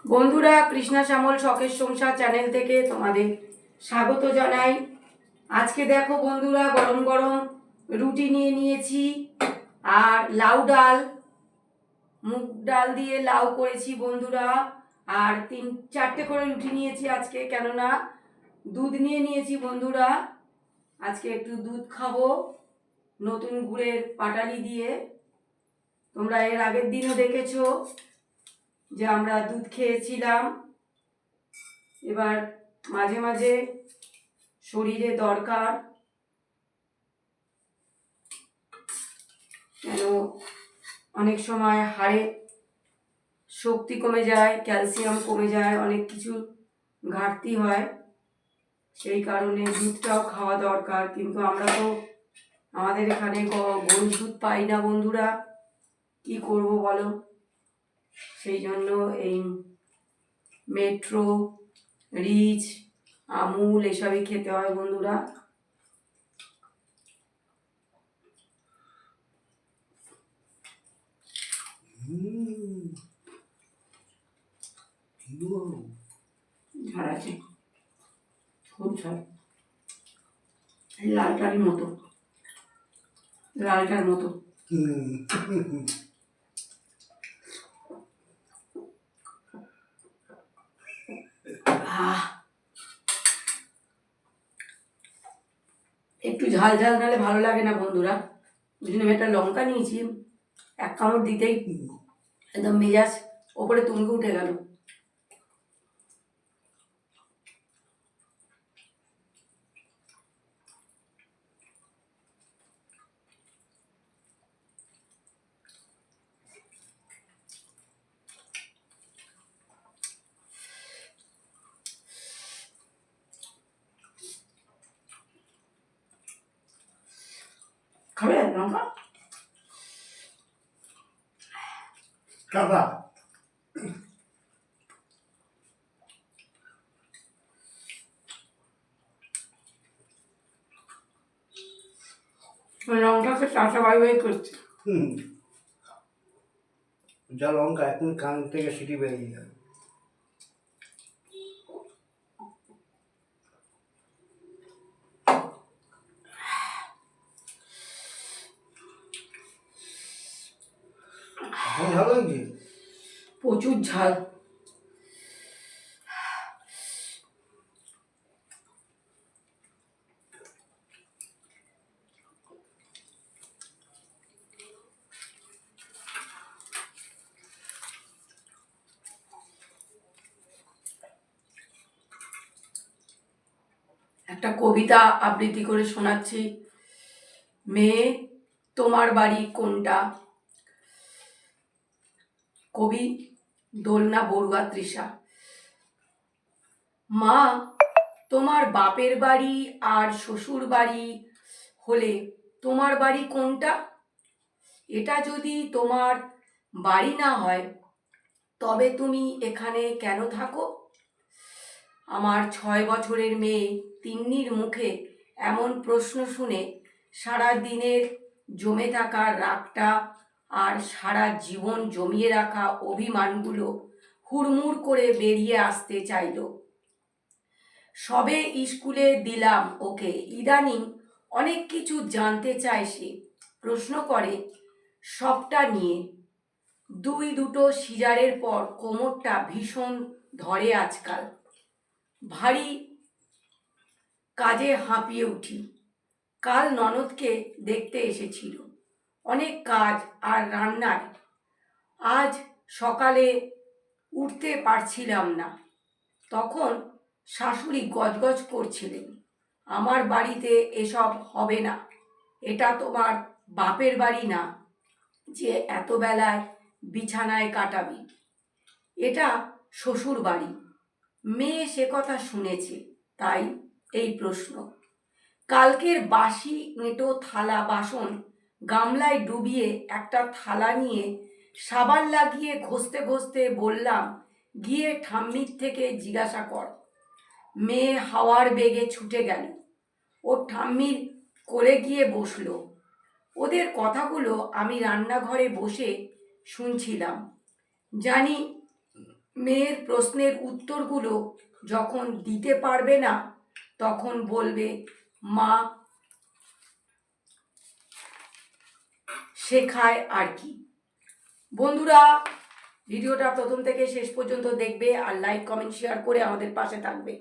বন্ধুরা, কৃষ্ণা শ্যামল শখের সংসার চ্যানেল থেকে তোমাদের স্বাগত জানাই। আজকে দেখো বন্ধুরা, গরম গরম রুটি নিয়ে নিয়েছি আর লাউ ডাল, মুগ ডাল দিয়ে লাউ করেছি বন্ধুরা। আর 3-4টে করে রুটি নিয়েছি আজকে, কেননা দুধ নিয়ে নিয়েছি বন্ধুরা। আজকে একটু দুধ খাবো নতুন গুড়ের পাটালি দিয়ে। তোমরা এর আগের দিনও দেখেছো যে আমরা দুধ খেয়েছিলাম। এবার মাঝে মাঝে শরীরে দরকার, কেন অনেক সময় হাড়ে শক্তি কমে যায়, ক্যালসিয়াম কমে যায়, অনেক কিছু ঘাটতি হয়, সেই কারণে দুধটাও খাওয়া দরকার। কিন্তু আমরা তো আমাদের এখানে গরুর দুধ পাই না বন্ধুরা, কি করব বলো। সেই জন্য এই মেট্রো, রিচ, আমুল এসবই খেতে হয় বন্ধুরা। ঝাল আছে, খুব ঝাল, লালটার মতো, লালটার মতো। একটু ঝাল ঝাল নাহলে ভালো লাগে না বন্ধুরা। ওই জন্য আমি একটা লঙ্কা নিয়েছি, এক কামড় দিতেই একদম মেজাজ ওপরে তুঙ্গে উঠে গেল। খাবে লঙ্কা? কাদা লঙ্কাকে চাষা বাই বাই করছে। যা লঙ্কা এখন কান থেকে সিটি বেরিয়ে যাবে। এখন ঝাল লাগছে, প্রচুর ঝাল। একটা কবিতা আবৃত্তি করে শোনাচ্ছি। মেয়ে তোমার বাড়ি কোনটা? কবি দোলনা বড়ুয়া তৃষা। মা, তোমার বাপের বাড়ি আর শ্বশুর বাড়ি হলে তোমার বাড়ি কোনটা? এটা যদি তোমার বাড়ি না হয় তবে তুমি এখানে কেন থাকো? আমার 6 বছরের মেয়ে তিন্নির মুখে এমন প্রশ্ন শুনে সারা দিনের জমে থাকা রাগটা আর সারা জীবন জমিয়ে রাখা অভিমানগুলো হুড়মুড় করে বেরিয়ে আসতে চাইল। সবে স্কুলে দিলাম ওকে, ইদানিং অনেক কিছু জানতে চায় সে, প্রশ্ন করে সবটা নিয়ে। দুটো সিজারের পর কোমরটা ভীষণ ধরে আজকাল, ভারী কাজে হাঁপিয়ে উঠি। কাল ননদকে দেখতে এসেছিল, অনেক কাজ আর রান্নায়। আজ সকালে উঠতে পারছিলাম না, তখন শাশুড়ি গজগজ করছিলেন, আমার বাড়িতে এসব হবে না, এটা তোমার বাপের বাড়ি না যে এত বেলায় বিছানায় কাটাবি, এটা শ্বশুর বাড়ি। মেয়ে সে কথা শুনেছে, তাই এই প্রশ্ন। কালকের বাসি এঁটো থালা বাসন গামলায় ডুবিয়ে একটা থালা নিয়ে সাবান লাগিয়ে ঘষতে ঘষতে বললাম, গিয়ে ঠাম্মির থেকে জিজ্ঞাসা কর। মেয়ে হাওয়ার বেগে ছুটে গেল, ও ঠাম্মির কোলে গিয়ে বসলো। ওদের কথাগুলো আমি রান্নাঘরে বসে শুনছিলাম। জানি মেয়ের প্রশ্নের উত্তরগুলো যখন দিতে পারবে না তখন বলবে মা শেখায় আর কি। বন্ধুরা, ভিডিওটা প্রথম থেকে শেষ পর্যন্ত দেখবে আর লাইক কমেন্ট শেয়ার করে আমাদের পাশে থাকবে।